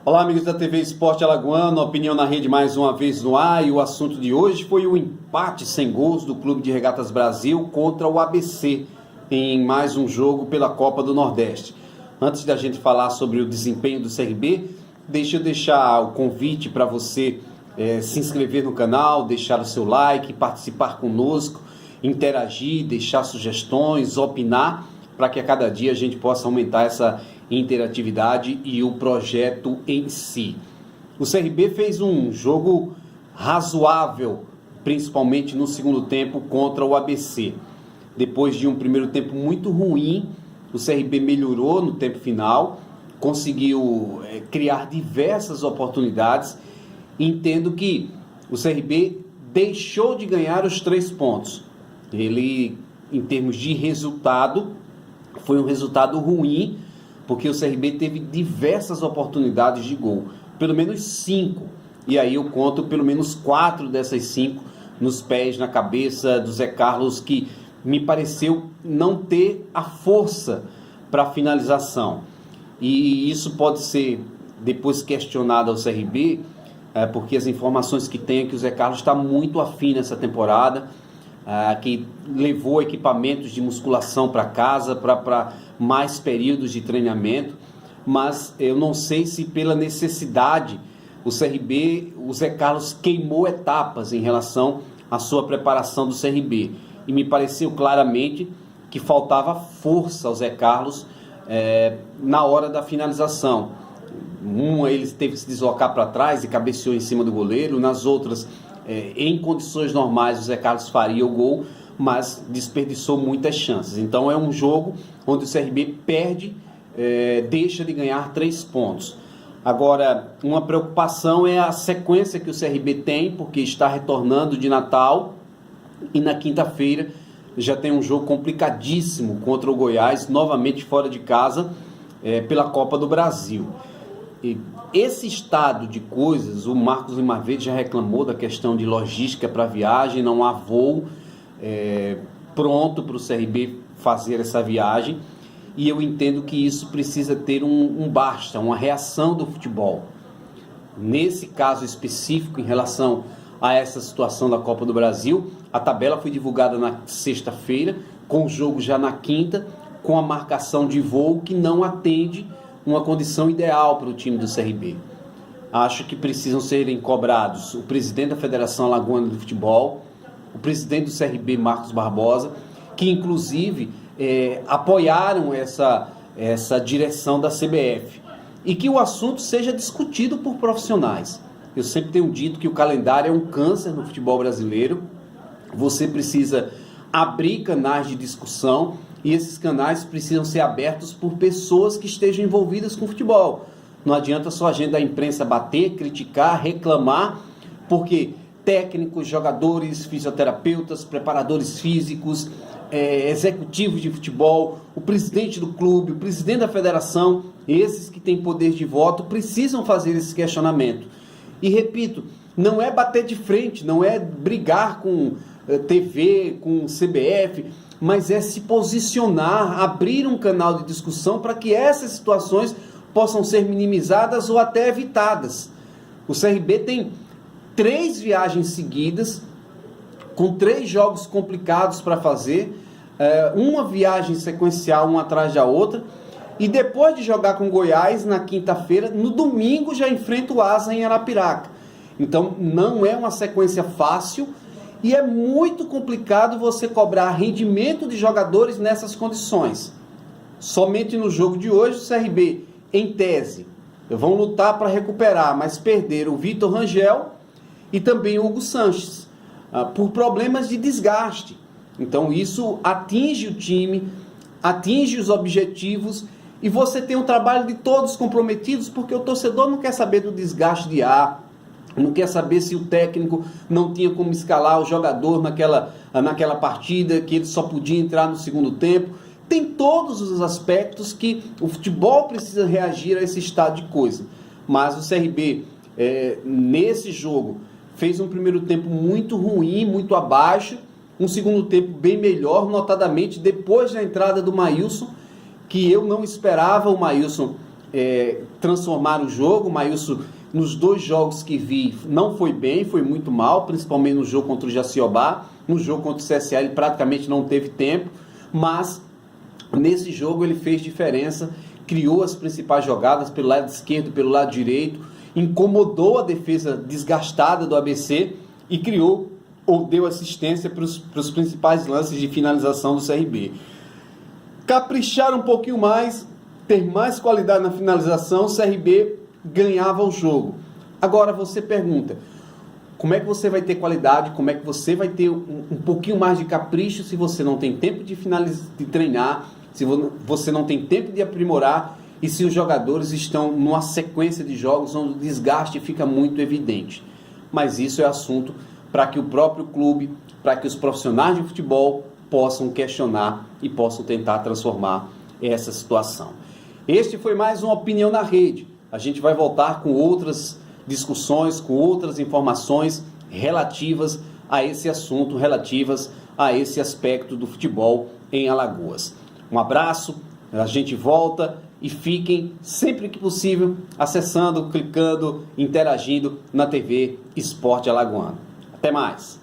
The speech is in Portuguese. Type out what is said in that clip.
Olá, amigos da TV Esporte Alagoano, opinião na rede mais uma vez no ar, e o assunto de hoje foi o empate sem gols do Clube de Regatas Brasil contra o ABC em mais um jogo pela Copa do Nordeste. Antes da gente falar sobre o desempenho do CRB, deixa eu deixar o convite para você se inscrever no canal, deixar o seu like, participar conosco, interagir, deixar sugestões, opinar, para que a cada dia a gente possa aumentar essa interatividade e o projeto em si. O CRB fez um jogo razoável, principalmente no segundo tempo contra o ABC. Depois de um primeiro tempo muito ruim, o CRB melhorou no tempo final, conseguiu criar diversas oportunidades. Entendo que o CRB deixou de ganhar os 3 pontos. Ele, em termos de resultado, foi um resultado ruim, porque o CRB teve diversas oportunidades de gol, pelo menos 5, e aí eu conto pelo menos 4 dessas 5 nos pés, na cabeça do Zé Carlos, que me pareceu não ter a força para a finalização. E isso pode ser depois questionado ao CRB, porque as informações que tem é que o Zé Carlos está muito afim nessa temporada, que levou equipamentos de musculação para casa, para mais períodos de treinamento, mas eu não sei se pela necessidade o CRB, o Zé Carlos queimou etapas em relação à sua preparação do CRB, e me pareceu claramente que faltava força ao Zé Carlos na hora da finalização. Ele teve que se deslocar para trás e cabeceou em cima do goleiro, nas outras em condições normais o Zé Carlos faria o gol, mas desperdiçou muitas chances. Então é um jogo onde o CRB perde, deixa de ganhar 3 pontos. Agora, uma preocupação é a sequência que o CRB tem, porque está retornando de Natal e na quinta-feira já tem um jogo complicadíssimo contra o Goiás, novamente fora de casa, pela Copa do Brasil. E esse estado de coisas, o Marcos Lima Verde já reclamou da questão de logística para a viagem, não há voo pronto para o CRB fazer essa viagem, e eu entendo que isso precisa ter um basta, uma reação do futebol. Nesse caso específico, em relação a essa situação da Copa do Brasil, a tabela foi divulgada na sexta-feira, com o jogo já na quinta, com a marcação de voo que não atende uma condição ideal para o time do CRB. Acho que precisam serem cobrados o presidente da Federação Alagoana de Futebol, o presidente do CRB, Marcos Barbosa, que inclusive apoiaram essa direção da CBF, e que o assunto seja discutido por profissionais. Eu sempre tenho dito que o calendário é um câncer no futebol brasileiro. Você precisa abrir canais de discussão, e esses canais precisam ser abertos por pessoas que estejam envolvidas com futebol. Não adianta só a gente da imprensa bater, criticar, reclamar, porque técnicos, jogadores, fisioterapeutas, preparadores físicos, executivos de futebol, o presidente do clube, o presidente da federação, esses que têm poder de voto, precisam fazer esse questionamento. E repito, não é bater de frente, não é brigar com TV, com CBF, mas é se posicionar, abrir um canal de discussão para que essas situações possam ser minimizadas ou até evitadas. O CRB tem 3 viagens seguidas, com 3 jogos complicados para fazer, uma viagem sequencial, uma atrás da outra, e depois de jogar com Goiás na quinta-feira, no domingo já enfrenta o Asa em Arapiraca. Então não é uma sequência fácil, e é muito complicado você cobrar rendimento de jogadores nessas condições. Somente no jogo de hoje, o CRB, em tese, vão lutar para recuperar, mas perderam o Vitor Rangel e também o Hugo Sanches, por problemas de desgaste. Então isso atinge o time, atinge os objetivos, e você tem um trabalho de todos comprometidos, porque o torcedor não quer saber do desgaste de ar, não quer saber se o técnico não tinha como escalar o jogador naquela partida, que ele só podia entrar no segundo tempo. Tem todos os aspectos que o futebol precisa reagir a esse estado de coisa. Mas o CRB, nesse jogo, fez um primeiro tempo muito ruim, muito abaixo, um segundo tempo bem melhor, notadamente depois da entrada do Maílson, que eu não esperava o Maílson transformar o jogo. O Maílson, nos 2 jogos que vi, não foi bem, foi muito mal, principalmente no jogo contra o Jaciobá. No jogo contra o CSA ele praticamente não teve tempo, mas nesse jogo ele fez diferença, criou as principais jogadas pelo lado esquerdo, pelo lado direito, incomodou a defesa desgastada do ABC e criou ou deu assistência para os principais lances de finalização do CRB. Caprichar um pouquinho mais, ter mais qualidade na finalização, o CRB ganhava o jogo. Agora você pergunta, como é que você vai ter qualidade, como é que você vai ter um pouquinho mais de capricho se você não tem tempo de treinar, se você não tem tempo de aprimorar e se os jogadores estão numa sequência de jogos onde o desgaste fica muito evidente. Mas isso é assunto para que o próprio clube, para que os profissionais de futebol possam questionar e possam tentar transformar essa situação. Este foi mais uma Opinião na Rede. A gente vai voltar com outras discussões, com outras informações relativas a esse assunto, relativas a esse aspecto do futebol em Alagoas. Um abraço, a gente volta e fiquem sempre que possível acessando, clicando, interagindo na TV Esporte Alagoano. Até mais!